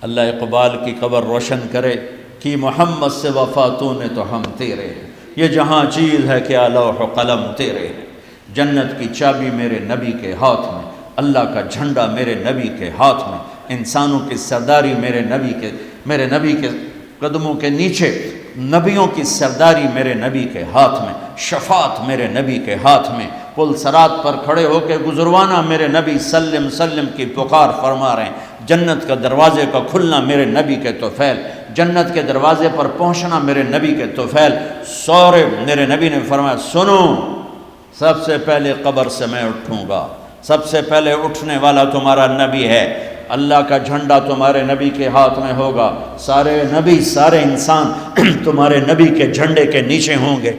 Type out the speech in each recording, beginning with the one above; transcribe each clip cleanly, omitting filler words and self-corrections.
اللہ اقبال کی قبر روشن کرے کہ محمد سے وفاتوں نے تو ہم تیرے ہیں، یہ جہاں چیز ہے کیا لوح و قلم تیرے ہیں، جنت کی چابی میرے نبی کے ہاتھ میں، اللہ کا جھنڈا میرے نبی کے ہاتھ میں، انسانوں کی سرداری میرے نبی کے قدموں کے نیچے، نبیوں کی سرداری میرے نبی کے ہاتھ میں، شفاعت میرے نبی کے ہاتھ میں، پل صراط پر کھڑے ہو کے گزروانا میرے نبی سلم سلم کی پکار فرما رہے ہیں، جنت کا دروازے کا کھلنا میرے نبی کے طفیل، جنت کے دروازے پر پہنچنا میرے نبی کے طفیل، سورے میرے نبی نے فرمایا سنو، سب سے پہلے قبر سے میں اٹھوں گا، سب سے پہلے اٹھنے والا تمہارا نبی ہے، اللہ کا جھنڈا تمہارے نبی کے ہاتھ میں ہوگا، سارے نبی سارے انسان تمہارے نبی کے جھنڈے کے نیچے ہوں گے،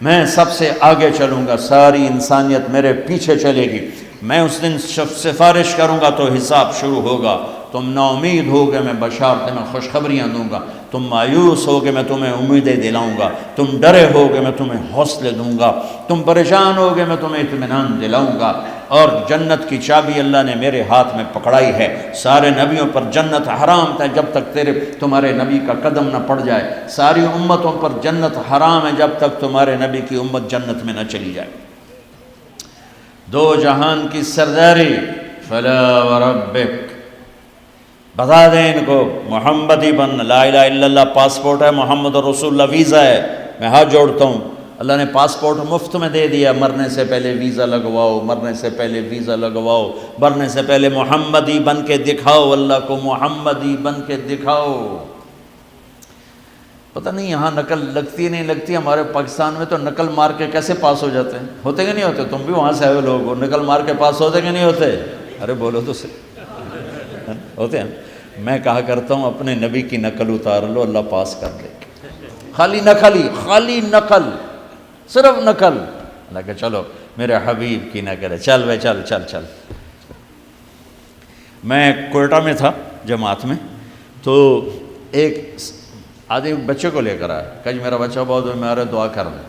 میں سب سے آگے چلوں گا، ساری انسانیت میرے پیچھے چلے گی، میں اس دن سفارش کروں گا تو حساب شروع ہوگا، تم نا امید ہوگے میں بشارتیں میں خوشخبریاں دوں گا، تم مایوس ہوگے میں تمہیں امیدیں دلاؤں گا، تم ڈرے ہوگے میں تمہیں حوصلے دوں گا، تم پریشان ہوگے میں تمہیں اطمینان دلاؤں گا، اور جنت کی چابی اللہ نے میرے ہاتھ میں پکڑائی ہے، سارے نبیوں پر جنت حرام تھا جب تک تمہارے نبی کا قدم نہ پڑ جائے، ساری امتوں پر جنت حرام ہے جب تک تمہارے نبی کی امت جنت میں نہ چلی جائے، دو جہان کی سرداری، فلا وربک، بتا دیں ان کو محمدی بن، لا الہ الا اللہ پاسپورٹ ہے، محمد رسول اللہ ویزا ہے، میں ہاتھ جوڑتا ہوں، اللہ نے پاسپورٹ مفت میں دے دیا، مرنے سے پہلے ویزا لگواؤ، مرنے سے پہلے ویزا لگواؤ، مرنے سے پہلے محمدی بن کے دکھاؤ، اللہ کو محمدی بن کے دکھاؤ۔ پتہ نہیں یہاں نقل لگتی نہیں لگتی، ہمارے پاکستان میں تو نقل مار کے کیسے پاس ہو جاتے ہیں، ہوتے کہ نہیں ہوتے؟ تم بھی وہاں سے آئے لوگ ہو، نقل مار کے پاس ہوتے کہ نہیں ہوتے؟ ارے بولو تو صحیح، ہوتے ہیں۔ میں کہا کرتا ہوں اپنے نبی کی نقل اتار لو، اللہ پاس کر دے، خالی نقل، صرف نقل، اللہ کہ چلو میرے حبیب کی نقل ہے، چل بھائی چل۔ میں کوئٹہ میں تھا جماعت میں، تو ایک آدمی بچے کو لے کر آیا، کہا جی میرا بچہ بہت بیمار ہے، دعا کر دیں۔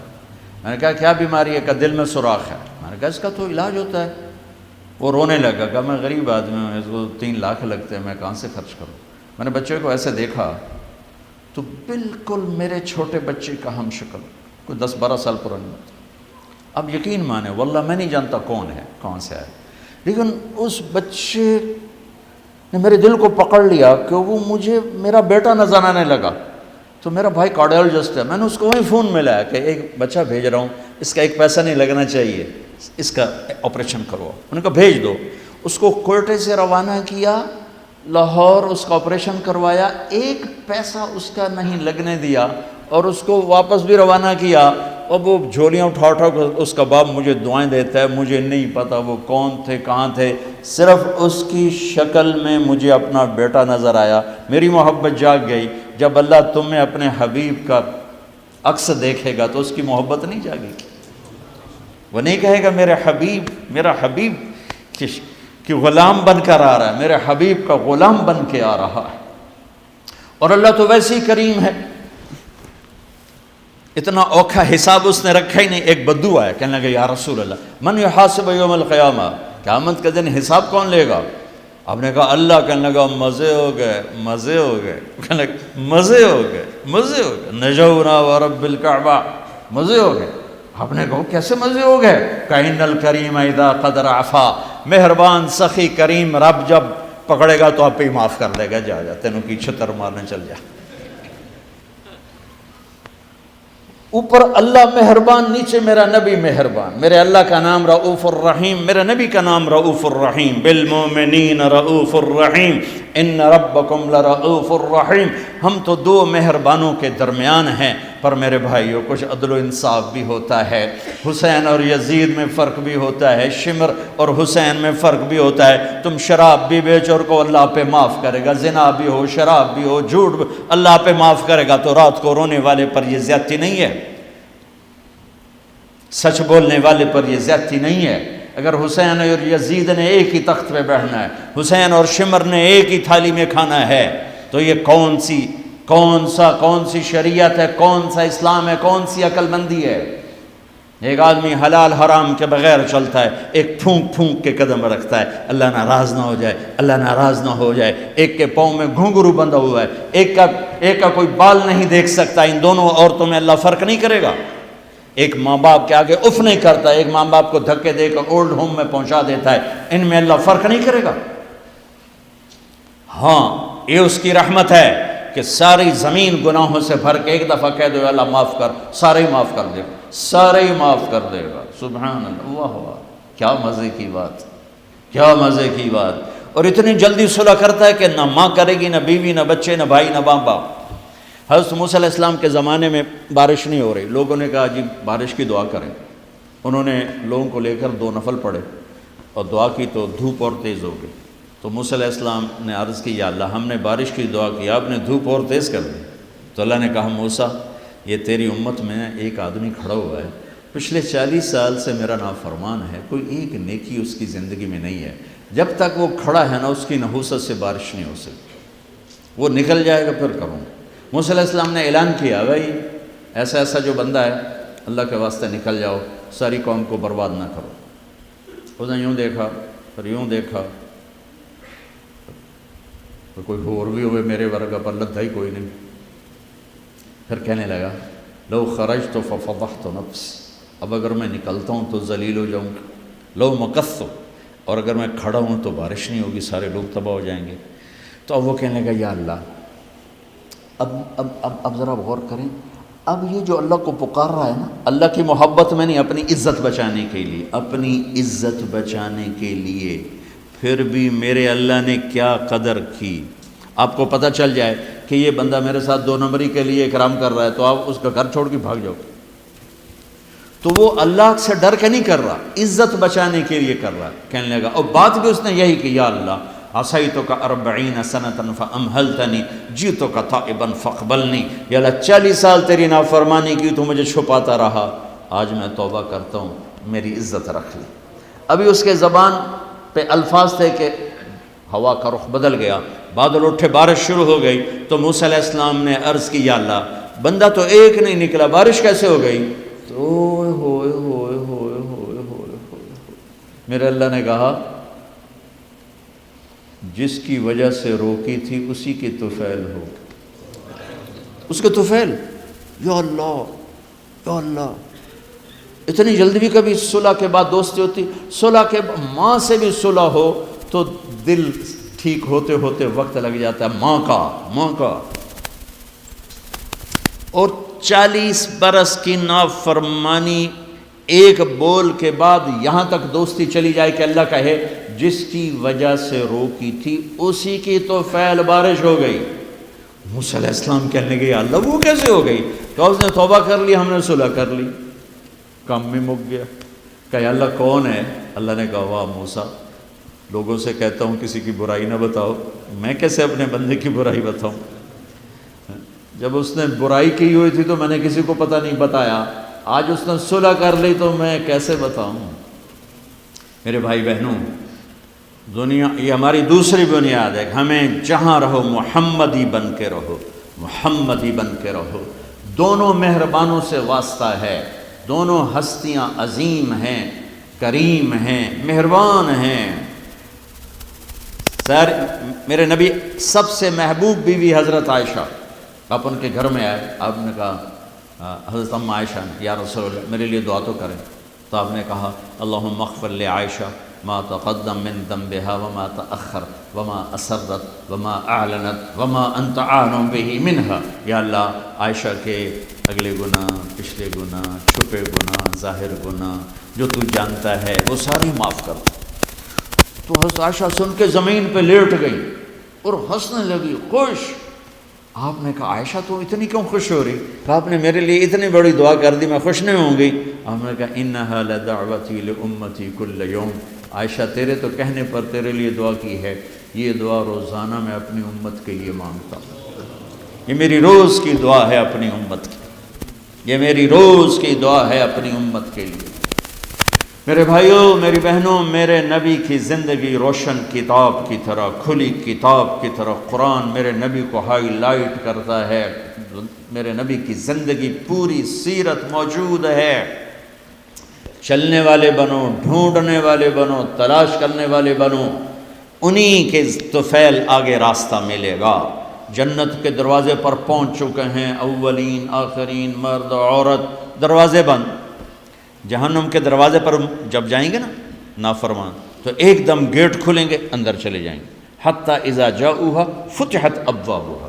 میں نے کہا کیا بیماری ہے؟ کہ دل میں سوراخ ہے۔ میں نے کہا اس کا تو علاج ہوتا ہے۔ وہ رونے لگا، کہا میں غریب آدمی ہوں، اس کو 3 لاکھ لگتے ہیں، میں کہاں سے خرچ کروں؟ میں نے بچے کو ایسے دیکھا تو بالکل میرے چھوٹے بچے کا ہم شکل، کوئی 10-12 سال پرانی بات۔ اب یقین مانے واللہ میں نہیں جانتا کون ہے، کہاں سے آئے، لیکن اس بچے نے میرے دل کو پکڑ لیا کہ وہ مجھے میرا بیٹا نظر آنے لگا۔ تو میرا بھائی کارڈیالوجسٹ ہے، میں نے اس کو وہیں فون ملایا کہ ایک بچہ بھیج رہا ہوں، اس کا 1 پیسہ نہیں لگنا چاہیے، اس کا آپریشن کرو۔ انہوں نے کہا بھیج دو۔ اس کو کوئٹے سے روانہ کیا، لاہور اس کا آپریشن کروایا، 1 پیسہ اس کا نہیں لگنے دیا، اور اس کو واپس بھی روانہ کیا۔ اب وہ جھولیاں اٹھا اس کا باپ مجھے دعائیں دیتا ہے، مجھے نہیں پتا وہ کون تھے کہاں تھے، صرف اس کی شکل میں مجھے اپنا بیٹا نظر آیا، میری محبت جاگ گئی۔ جب اللہ تمہیں اپنے حبیب کا عکس دیکھے گا تو اس کی محبت نہیں جاگے گی، وہ نہیں کہے گا میرا حبیب کہ غلام بن کر آ رہا ہے، میرے حبیب کا غلام بن کے آ رہا ہے۔ اور اللہ تو ویسے ہی کریم ہے، اتنا اوکھا حساب اس نے رکھا ہی نہیں۔ ایک بدو آیا، کہنے لگا یا رسول اللہ من یحاسب یوم القیامہ، قیامت کا دن حساب کون لے گا؟ آپ نے کہا اللہ۔ کہنے لگا مزے ہو گئے، کہنے لگا مزے ہو گئے، نجونا ورب الکعبہ، مزے ہو گئے۔ آپ نے کہا کیسے مزے ہو گئے؟ کہ ان الکریم اذا قدر عفا، مہربان سخی کریم رب جب پکڑے گا تو آپ ہی معاف کر دے گا، جا تینوں کی چھتر مارنے چل جا۔ اوپر اللہ مہربان، نیچے میرا نبی مہربان۔ میرے اللہ کا نام رؤوف الرحیم، میرے نبی کا نام رؤوف الرحیم، بالمؤمنین رؤوف الرحیم، ان ربکم لرؤوف الرحیم۔ ہم تو 2 مہربانوں کے درمیان ہیں، پر میرے بھائیوں کچھ عدل و انصاف بھی ہوتا ہے، حسین اور یزید میں فرق بھی ہوتا ہے، شمر اور حسین میں فرق بھی ہوتا ہے۔ تم شراب بھی بیچو اور کو اللہ پہ معاف کرے گا، زنا بھی ہو، شراب بھی ہو، جھوٹ بھی اللہ پہ معاف کرے گا، تو رات کو رونے والے پر یہ زیادتی نہیں ہے، سچ بولنے والے پر یہ زیادتی نہیں ہے۔ اگر حسین اور یزید نے ایک ہی تخت پہ بیٹھنا ہے، حسین اور شمر نے ایک ہی تھالی میں کھانا ہے، تو یہ کون سی شریعت ہے، کون سا اسلام ہے، کون سی عقل مندی ہے؟ ایک آدمی حلال حرام کے بغیر چلتا ہے، ایک پھونک پھونک کے قدم رکھتا ہے اللہ ناراض نہ ہو جائے، اللہ ناراض نہ ہو جائے، ایک کے پاؤں میں گھنگرو بندھا ہوا ہے، ایک کا کوئی بال نہیں دیکھ سکتا، ان دونوں عورتوں میں اللہ فرق نہیں کرے گا؟ ایک ماں باپ کے آگے اف نہیں کرتا، ایک ماں باپ کو دھکے دے کر اولڈ ہوم میں پہنچا دیتا ہے، ان میں اللہ فرق نہیں کرے گا؟ ہاں یہ اس کی رحمت ہے کہ ساری زمین گناہوں سے بھر کے ایک دفعہ کہہ دو اللہ معاف کر، سارے ہی معاف کر دے گا، سارے ہی معاف کر دے گا۔ سبحان اللہ، واہ واہ، کیا مزے کی بات، کیا مزے کی بات۔ اور اتنی جلدی صلح کرتا ہے کہ نہ ماں کرے گی، نہ بیوی، نہ بچے، نہ بھائی، نہ ماں باپ۔ حضرت موسیٰ علیہ السلام کے زمانے میں بارش نہیں ہو رہی، لوگوں نے کہا جی بارش کی دعا کریں۔ انہوں نے لوگوں کو لے کر 2 نفل پڑھے اور دعا کی تو دھوپ اور تیز ہو گئی۔ تو موسیٰ علیہ السلام نے عرض کی یا اللہ ہم نے بارش کی دعا کی، آپ نے دھوپ اور تیز کر دی۔ تو اللہ نے کہا موسیٰ یہ تیری امت میں ایک آدمی کھڑا ہوا ہے، پچھلے 40 سال سے میرا نافرمان ہے، کوئی ایک نیکی اس کی زندگی میں نہیں ہے، جب تک وہ کھڑا ہے نا اس کی نحوست سے بارش نہیں ہو سکتی، وہ نکل جائے گا پھر کروں۔ موسیٰ علیہ السلام نے اعلان کیا بھائی ایسا ایسا جو بندہ ہے اللہ کے واسطے نکل جاؤ، ساری قوم کو برباد نہ کرو۔ اس نے یوں دیکھا پھر یوں دیکھا، تو کوئی اور بھی ہوئے میرے ورگا پر لدھا ہی کوئی نہیں۔ پھر کہنے لگا لو خرجت ففضحت نفسی، اب اگر میں نکلتا ہوں تو ذلیل ہو جاؤں گا، لو مکثت، اور اگر میں کھڑا ہوں تو بارش نہیں ہوگی، سارے لوگ تباہ ہو جائیں گے۔ تو اب وہ کہنے لگا یا اللہ اب ذرا غور کریں، اب یہ جو اللہ کو پکار رہا ہے نا، اللہ کی محبت میں نہیں، اپنی عزت بچانے کے لیے، اپنی عزت بچانے کے لیے، پھر بھی میرے اللہ نے کیا قدر کی۔ آپ کو پتہ چل جائے کہ یہ بندہ میرے ساتھ 2 نمبری کے لیے اکرام کر رہا ہے تو آپ اس کا گھر چھوڑ کے بھاگ جاؤ۔ تو وہ اللہ سے ڈر کے نہیں کر رہا، عزت بچانے کے لیے کر رہا ہے۔ کہنے لگا اور بات بھی اس نے یہی کہ یا اللہ عصیتک 40 سنة فأمہلتنی جئتک تائبا فاقبلنی، یا اللہ 40 سال تیری نافرمانی کی تو مجھے چھپاتا رہا، آج میں توبہ کرتا ہوں، میری عزت رکھ لی۔ ابھی اس کے زبان پہ الفاظ تھے کہ ہوا کا رخ بدل گیا، بادل اٹھے، بارش شروع ہو گئی۔ تو موسیٰ علیہ السلام نے عرض کی یا اللہ بندہ تو ایک نہیں نکلا، بارش کیسے ہو گئی؟ تو ہوئے ہوئے ہوئے ہوئے ہوئے ہوئے، میرے اللہ نے کہا جس کی وجہ سے روکی تھی اسی کی طفیل ہو، اس کے طفیل۔ یا اللہ یا اللہ، اتنی جلدی بھی کبھی صلح کے بعد دوستی ہوتی؟ صلح کے ماں سے بھی صلح ہو تو دل ٹھیک ہوتے ہوتے وقت لگ جاتا ہے، ماں کا۔ اور 40 برس کی نافرمانی ایک بول کے بعد یہاں تک دوستی چلی جائے کہ اللہ کہے جس کی وجہ سے روکی تھی اسی کی تو فعل بارش ہو گئی۔ موسیٰ علیہ السلام کہنے لگے یا اللہ وہ کیسے ہو گئی؟ تو اس نے توبہ کر لی، ہم نے صلح کر لی، کام بھی مک گیا۔ کہ یا اللہ کون ہے؟ اللہ نے کہا واہ موسیٰ، لوگوں سے کہتا ہوں کسی کی برائی نہ بتاؤ، میں کیسے اپنے بندے کی برائی بتاؤں؟ جب اس نے برائی کی ہوئی تھی تو میں نے کسی کو پتہ نہیں بتایا، آج اس نے صلح کر لی تو میں کیسے بتاؤں؟ میرے بھائی بہنوں، دنیا یہ ہماری دوسری بنیاد ہے کہ ہمیں جہاں رہو محمدی بن کے رہو، محمدی بن کے رہو۔ دونوں مہربانوں سے واسطہ ہے، دونوں ہستیاں عظیم ہیں، کریم ہیں، مہربان ہیں۔ سر میرے نبی سب سے محبوب بیوی حضرت عائشہ، آپ ان کے گھر میں آئے، آپ نے کہا حضرت ام عائشہ نے یا رسول اللہ میرے لیے دعا تو کریں۔ تو آپ نے کہا اللہم اغفر لعائشہ ما تقدم من ذنبها وما تأخر وما اسرت وما اعلنت وما انت عالم به منها، یا اللہ عائشہ کے اگلے گناہ، پچھلے گناہ، چھپے گناہ، ظاہر گناہ جو تو جانتا ہے وہ ساری معاف کر۔ تو حضرت عائشہ سن کے زمین پہ لیٹ گئی اور ہنسنے لگی، خوش۔ آپ نے کہا عائشہ تو اتنی کیوں خوش ہو رہی؟ آپ نے میرے لیے اتنی بڑی دعا کر دی، میں خوش نہیں ہوں گی؟ آپ نے کہا انہا لدعوتی لامتی کل یوم، عائشہ تیرے تو کہنے پر تیرے لیے دعا کی ہے، یہ دعا روزانہ میں اپنی امت کے لیے مانگتا ہوں، یہ میری روز کی دعا ہے اپنی امت کی، یہ میری روز کی دعا ہے اپنی امت کے لیے۔ میرے بھائیوں، میری بہنوں، میرے نبی کی زندگی روشن کتاب کی طرح، کھلی کتاب کی طرح قرآن میرے نبی کو ہائی لائٹ کرتا ہے۔ میرے نبی کی زندگی پوری سیرت موجود ہے۔ چلنے والے بنو، ڈھونڈنے والے بنو، تلاش کرنے والے بنو، انہی کے طفیل آگے راستہ ملے گا۔ جنت کے دروازے پر پہنچ چکے ہیں، اولین آخرین، مرد عورت، دروازے بند۔ جہنم کے دروازے پر جب جائیں گے نا نافرمان، تو ایک دم گیٹ کھلیں گے، اندر چلے جائیں گے۔ حتیٰ اذا جاؤها فتحت ابوابها،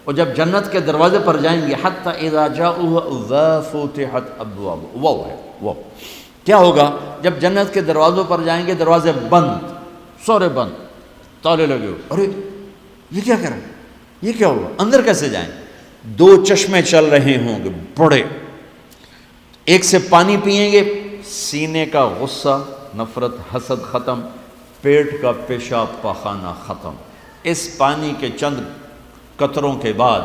اور جب جنت کے دروازے پر جائیں گے، حتیٰ اذا جاؤها وفتحت ابوابها، وہ ہے وہ کیا ہوگا جب جنت کے دروازوں پر جائیں گے، دروازے بند، سورے بند، تالے لگے ہو، ارے یہ کیا کر رہے ہیں، یہ کیا ہوگا، اندر کیسے جائیں؟ دو چشمے چل رہے ہوں گے بڑے، ایک سے پانی پئیں گے، سینے کا غصہ، نفرت، حسد ختم، پیٹ کا پیشاب پاخانہ ختم۔ اس پانی کے چند قطروں کے بعد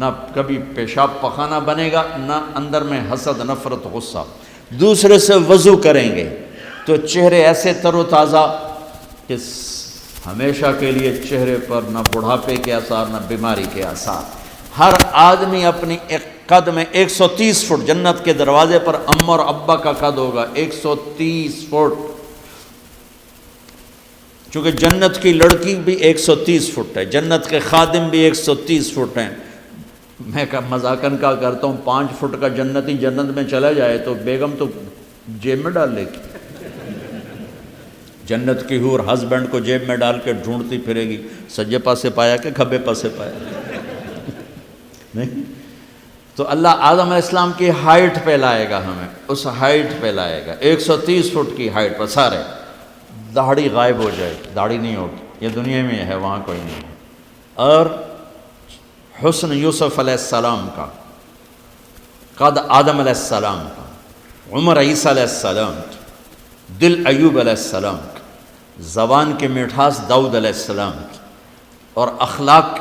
نہ کبھی پیشاب پاخانہ بنے گا، نہ اندر میں حسد، نفرت، غصہ۔ دوسرے سے وضو کریں گے تو چہرے ایسے تر و تازہ کہ ہمیشہ کے لیے چہرے پر نہ بڑھاپے کے آثار، نہ بیماری کے آثار۔ ہر آدمی اپنی ایک قد میں 130 فٹ، جنت کے دروازے پر اماں اور ابا کا قد ہوگا 130 فٹ، چونکہ جنت کی لڑکی بھی 130 فٹ ہے، جنت کے خادم بھی 130 فٹ ہیں۔ میں مذاقن کا کرتا ہوں، 5 فٹ کا جنتی جنت میں چلا جائے تو بیگم تو جیب میں ڈال لے گی، جنت کی حور ہسبینڈ کو جیب میں ڈال کے ڈھونڈتی پھرے گی، سجے پاسے پایا کہ کھبے پاسے پایا، نہیں؟ تو اللہ آدم علیہ السلام کی ہائٹ پہ لائے گا، ہمیں اس ہائٹ پہ لائے گا، 130 فٹ کی ہائٹ پر سارے، داڑھی غائب ہو جائے، داڑھی نہیں ہوگی، یہ دنیا میں ہے، وہاں کوئی نہیں ہے۔ اور حسن یوسف علیہ السلام کا، قد آدم علیہ السلام کا، عمر عیسیٰ علیہ السلام کا، دل ایوب علیہ السلام کا، زبان کی مٹھاس داؤد علیہ السلام کی، اور اخلاق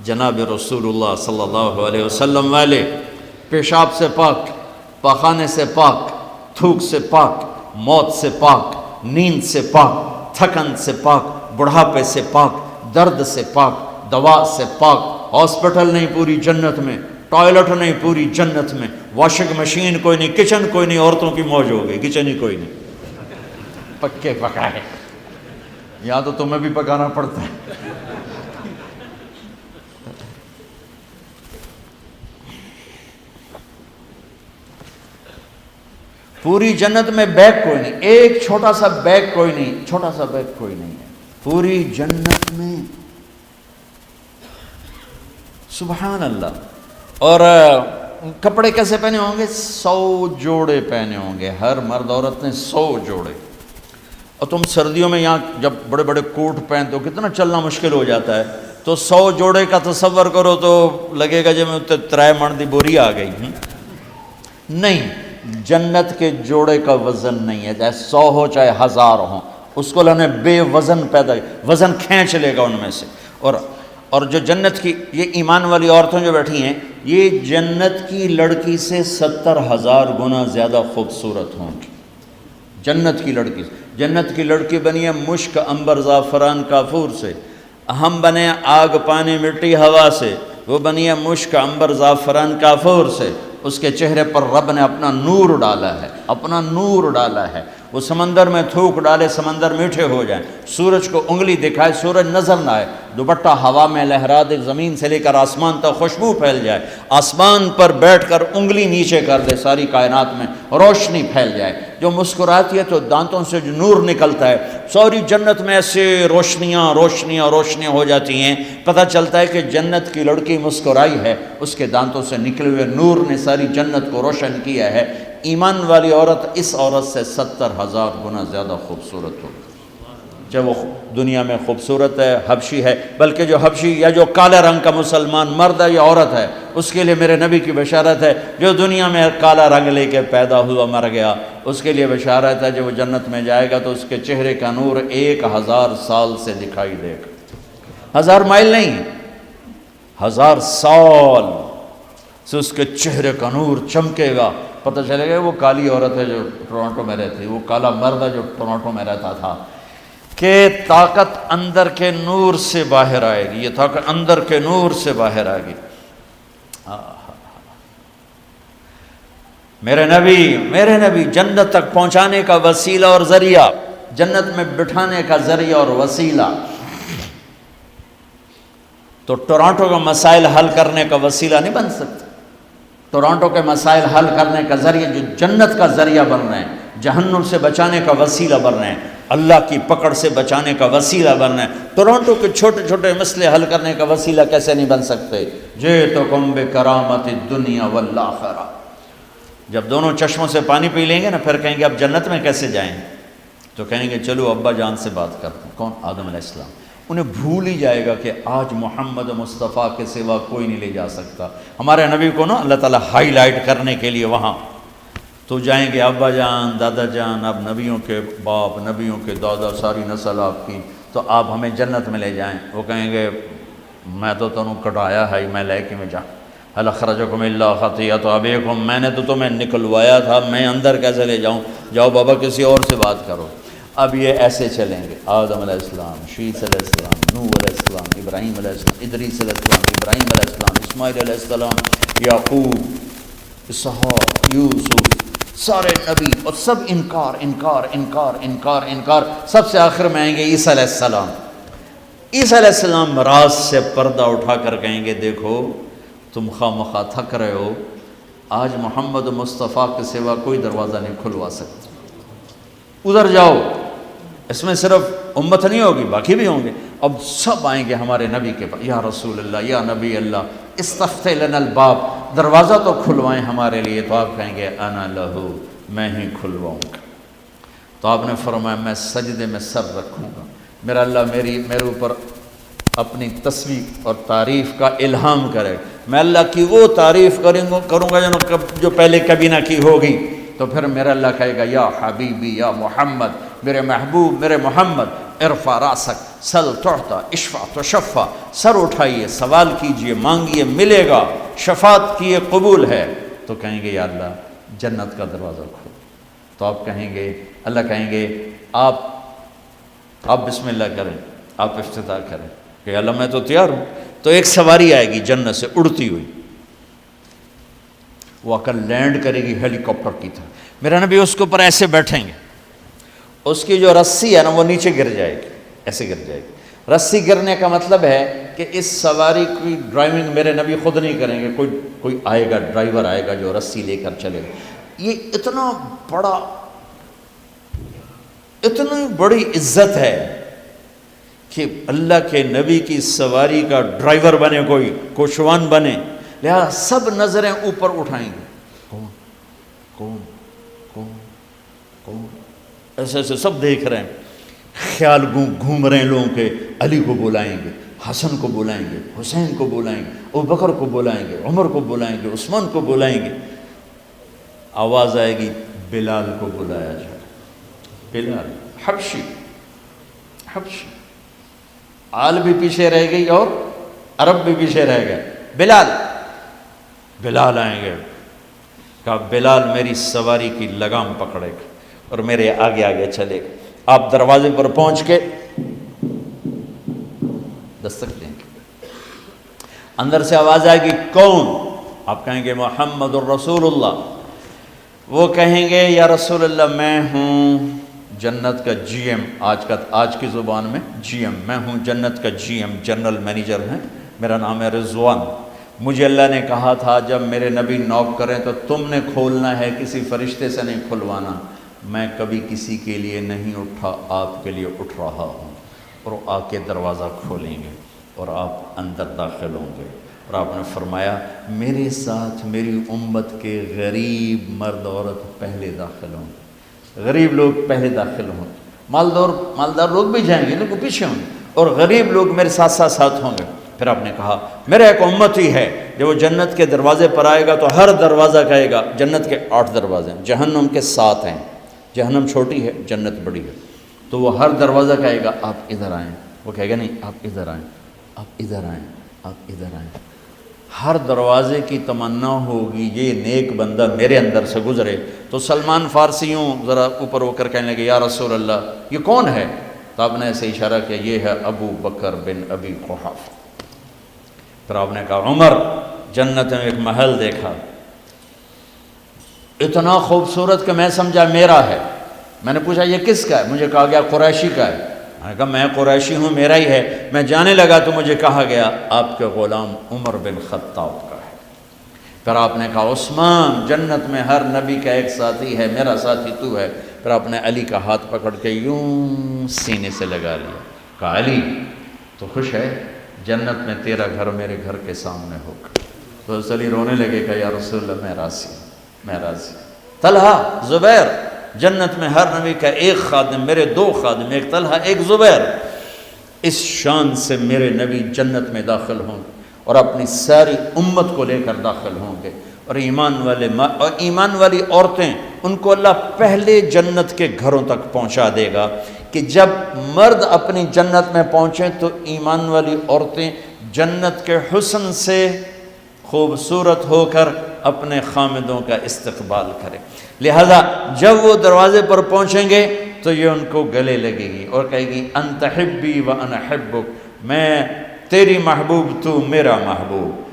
جناب رسول اللہ صلی اللہ علیہ وسلم والے، پیشاب سے پاک، پاخانے سے پاک، تھوک سے پاک، موت سے پاک، نیند سے پاک، تھکن سے پاک، بڑھاپے سے پاک، درد سے پاک، دوا سے پاک۔ ہاسپٹل نہیں پوری جنت میں، ٹوائلٹ نہیں پوری جنت میں، واشنگ مشین کوئی نہیں، کچن کوئی نہیں، عورتوں کی موج ہو گئی، کچن ہی کوئی نہیں، پکے پکائے، یا تو تمہیں بھی پکانا پڑتا ہے۔ پوری جنت میں بیگ کوئی نہیں، ایک چھوٹا سا بیگ کوئی نہیں، چھوٹا سا بیگ کوئی نہیں ہے پوری جنت میں، سبحان اللہ۔ اور کپڑے کیسے پہنے ہوں گے؟ 100 جوڑے پہنے ہوں گے، ہر مرد عورت نے 100 جوڑے۔ اور تم سردیوں میں یہاں جب بڑے بڑے کوٹ پہنتے ہو کتنا چلنا مشکل ہو جاتا ہے، تو 100 جوڑے کا تصور کرو تو لگے گا جب میں ترائے من دی بوری آ گئی۔ نہیں، جنت کے جوڑے کا وزن نہیں ہے، چاہے 100 ہو چاہے 1000 ہوں، اس کو اللہ نے بے وزن پیدا کیا، وزن کھینچ لے گا ان میں سے۔ اور جو جنت کی یہ ایمان والی عورتیں جو بیٹھی ہیں، یہ جنت کی لڑکی سے 70,000 گنا زیادہ خوبصورت ہوں گی۔ جنت کی لڑکی، جنت کی لڑکی بنی ہے مشک، عنبر، زعفران، کافور سے، ہم بنے آگ، پانی، مٹی، ہوا سے، وہ بنی ہے مشک، عنبر، زعفران، کافور سے۔ اس کے چہرے پر رب نے اپنا نور ڈالا ہے، اپنا نور ڈالا ہے۔ وہ سمندر میں تھوک ڈالے، سمندر میٹھے ہو جائیں، سورج کو انگلی دکھائے، سورج نظر نہ آئے، دوپٹہ ہوا میں لہرا دے، زمین سے لے کر آسمان تک خوشبو پھیل جائے، آسمان پر بیٹھ کر انگلی نیچے کر دے، ساری کائنات میں روشنی پھیل جائے، جو مسکراتی ہے تو دانتوں سے جو نور نکلتا ہے، ساری جنت میں ایسے روشنیاں روشنیاں روشنیاں ہو جاتی ہیں، پتہ چلتا ہے کہ جنت کی لڑکی مسکرائی ہے، اس کے دانتوں سے نکلے ہوئے نور نے ساری جنت کو روشن کیا ہے۔ ایمان والی عورت اس عورت سے 70,000 گنا زیادہ خوبصورت ہوگی، چاہے وہ دنیا میں خوبصورت ہے، حبشی ہے، بلکہ جو حبشی یا جو کالے رنگ کا مسلمان مرد ہے یا عورت ہے، اس کے لیے میرے نبی کی بشارت ہے، جو دنیا میں کالا رنگ لے کے پیدا ہوا مر گیا، اس کے لیے بشارت ہے جب وہ جنت میں جائے گا تو اس کے چہرے کا نور 1000 سال سے دکھائی دے گا، 1000 مائل نہیں، 1000 سال سے اس کے چہرے کا نور چمکے گا، پتہ چلے گا وہ کالی عورت ہے جو ٹورانٹو میں رہتی، وہ کالا مرد ہے جو ٹورانٹو میں رہتا تھا، کہ طاقت اندر کے نور سے باہر آئے گی، یہ طاقت اندر کے نور سے باہر آئے گی۔ میرے نبی جنت تک پہنچانے کا وسیلہ اور ذریعہ، جنت میں بٹھانے کا ذریعہ اور وسیلہ۔ تو ٹورانٹو کا مسائل حل کرنے کا وسیلہ نہیں بن سکتا، ٹورانٹو کے مسائل حل کرنے کا ذریعہ جو جنت کا ذریعہ بن رہے ہیں، جہنم سے بچانے کا وسیلہ بن رہے ہیں، اللہ کی پکڑ سے بچانے کا وسیلہ بن رہے ہیں، ٹورانٹو کے چھوٹے چھوٹے مسئلے حل کرنے کا وسیلہ کیسے نہیں بن سکتے؟ جئتکم بکرامت الدنیا والآخرہ۔ جب دونوں چشموں سے پانی پی لیں گے نا، پھر کہیں گے اب جنت میں کیسے جائیں؟ تو کہیں گے چلو ابا جان سے بات کرتے ہیں۔ کون؟ آدم علیہ السلام۔ انہیں بھول ہی جائے گا کہ آج محمد مصطفیٰ کے سوا کوئی نہیں لے جا سکتا۔ ہمارے نبی کو نا اللہ تعالیٰ ہائی لائٹ کرنے کے لیے وہاں تو جائیں گے، ابا جان، دادا جان، اب نبیوں کے باپ، نبیوں کے دادا، ساری نسل آپ کی، تو آپ ہمیں جنت میں لے جائیں۔ وہ کہیں گے میں تو تنوں کٹایا ہے، میں لے کے میں جاؤں، هل اخرجکم الا خطیئۃ ابیکم، میں نے تو تمہیں نکلوایا تھا، میں اندر کیسے لے جاؤں؟ جاؤ بابا کسی اور سے بات کرو۔ اب یہ ایسے چلیں گے، آدم علیہ السلام، شیث علیہ السلام، نوح علیہ السلام، ابراہیم علیہ السلام، ادریس علیہ السلام، ابراہیم علیہ السلام، اسماعیل علیہ السلام، یعقوب، اسحاق، یوسف، سارے نبی، اور سب انکار انکار انکار انکار انکار۔ سب سے آخر میں آئیں گے عیسیٰ علیہ السلام۔ عیسیٰ علیہ السلام راز سے پردہ اٹھا کر کہیں گے دیکھو تم خواہ مخواہ تھک رہے ہو، آج محمد مصطفیٰ کے سوا کوئی دروازہ نہیں کھلوا سکتا، ادھر جاؤ۔ اس میں صرف امت نہیں ہوگی، باقی بھی ہوں گے۔ اب سب آئیں گے ہمارے نبی کے پاس، یا رسول اللہ، یا نبی اللہ، استفتح لنا الباب، دروازہ تو کھلوائیں ہمارے لیے۔ تو آپ کہیں گے انا لہو، میں ہی کھلواؤں گا۔ تو آپ نے فرمایا میں سجدے میں سر رکھوں گا، میرا اللہ میرے اوپر اپنی تسبیح اور تعریف کا الہام کرے، میں اللہ کی وہ تعریف کروں گا جو پہلے کبھی نہ کی ہوگی۔ تو پھر میرا اللہ کہے گا یا حبیبی یا محمد، میرے محبوب، میرے محمد، ارفع راسک سل تعطا اشفع تشفع، سر اٹھائیے، سوال کیجئے، مانگیے، ملے گا، شفاعت کیے، قبول ہے۔ تو کہیں گے یا اللہ جنت کا دروازہ کھول۔ تو آپ کہیں گے، اللہ کہیں گے آپ بسم اللہ کریں، آپ افتتاح کریں کہ اللہ میں تو تیار ہوں۔ تو ایک سواری آئے گی جنت سے اڑتی ہوئی، وہ آ کر لینڈ کرے گی ہیلی کاپٹر کی طرح، میرا نبی اس کے اوپر ایسے بیٹھیں گے، اس کی جو رسی ہے نا وہ نیچے گر جائے گی، ایسے گر جائے گی۔ رسی گرنے کا مطلب ہے کہ اس سواری کی ڈرائیونگ میرے نبی خود نہیں کریں گے، کوئی آئے گا، ڈرائیور آئے گا جو رسی لے کر چلے گا۔ یہ اتنی بڑی عزت ہے کہ اللہ کے نبی کی سواری کا ڈرائیور بنے کوئی، کوشوان بنے، لہذا سب نظریں اوپر اٹھائیں گے، کون کون کون کون، ایسے ایسے سب دیکھ رہے ہیں، خیال گھوم رہے ہیں لوگوں کے، علی کو بلائیں گے، حسن کو بلائیں گے، حسین کو بلائیں گے، ابوبکر کو بلائیں گے، عمر کو بلائیں گے، عثمان کو بلائیں گے۔ آواز آئے گی بلال کو بلایا جائے، بلال حبشی، آل بھی پیچھے رہ گئی اور عرب بھی پیچھے رہ گئے، بلال آئیں گے، کہا بلال میری سواری کی لگام پکڑے گا اور میرے آگے آگے چلے گا۔ آپ دروازے پر پہنچ کے دستک دیں گے، اندر سے آواز آئے گی کون؟ آپ کہیں گے محمد الرسول اللہ۔ وہ کہیں گے یا رسول اللہ میں ہوں جنت کا جی ایم، آج کی زبان میں جی ایم، میں ہوں جنت کا جی ایم، جنرل مینیجر ہیں، میرا نام ہے رضوان۔ مجھے اللہ نے کہا تھا جب میرے نبی نوک کریں تو تم نے کھولنا ہے، کسی فرشتے سے نہیں کھلوانا۔ میں کبھی کسی کے لیے نہیں اٹھا، آپ کے لیے اٹھ رہا ہوں، اور آ کے دروازہ کھولیں گے اور آپ اندر داخل ہوں گے۔ اور آپ نے فرمایا میرے ساتھ میری امت کے غریب مرد عورت پہلے داخل ہوں گے، غریب لوگ پہلے داخل ہوں گے، مالدار لوگ بھی جائیں گے لیکن پیچھے ہوں گے، اور غریب لوگ میرے ساتھ ہوں گے۔ پھر آپ نے کہا میرا ایک امت ہی ہے جب وہ جنت کے دروازے پر آئے گا تو ہر دروازہ کہے گا، جنت کے 8 دروازے ہیں، جہنم کے 7 ہیں، جہنم چھوٹی ہے، جنت بڑی ہے، تو وہ ہر دروازہ کہے گا آپ ادھر آئیں، وہ کہے گا نہیں آپ ادھر آئیں، آپ ادھر آئیں، آپ ادھر آئیں۔ ہر دروازے کی تمنا ہوگی یہ نیک بندہ میرے اندر سے گزرے۔ تو سلمان فارسیوں ذرا اوپر ہو کر کہنے لگے یا رسول اللہ یہ کون ہے؟ تو آپ نے ایسے اشارہ کیا یہ ہے ابو بکر بن ابی قحافہ۔ پھر آپ نے کہا عمر، جنت میں ایک محل دیکھا، اتنا خوبصورت کہ میں سمجھا میرا ہے۔ میں نے پوچھا یہ کس کا ہے؟ مجھے کہا گیا قریشی کا ہے۔ میں نے کہا میں قریشی ہوں، میرا ہی ہے۔ میں جانے لگا تو مجھے کہا گیا آپ کے غلام عمر بن خطاب کا ہے۔ پھر آپ نے کہا عثمان جنت میں ہر نبی کا ایک ساتھی ہے، میرا ساتھی تو ہے۔ پھر آپ نے علی کا ہاتھ پکڑ کے یوں سینے سے لگا لیا، کہا علی تو خوش ہے؟ جنت میں تیرا گھر میرے گھر کے سامنے ہوگا۔ تو علی رونے لگے کہ یا رسول اللہ میں راضی ہوں، میں راضی ہوں۔ طلحہ زبیر، جنت میں ہر نبی کا ایک خادم، میرے دو خادم، ایک طلحہ ایک زبیر، اس شان سے میرے نبی جنت میں داخل ہوں گے اور اپنی ساری امت کو لے کر داخل ہوں گے۔ اور ایمان والی عورتیں ان کو اللہ پہلے جنت کے گھروں تک پہنچا دے گا کہ جب مرد اپنی جنت میں پہنچیں تو ایمان والی عورتیں جنت کے حسن سے خوبصورت ہو کر اپنے خامدوں کا استقبال کریں۔ لہذا جب وہ دروازے پر پہنچیں گے تو یہ ان کو گلے لگے گی اور کہے گی انت حبی و انا حبک، میں تیری محبوب تو میرا محبوب۔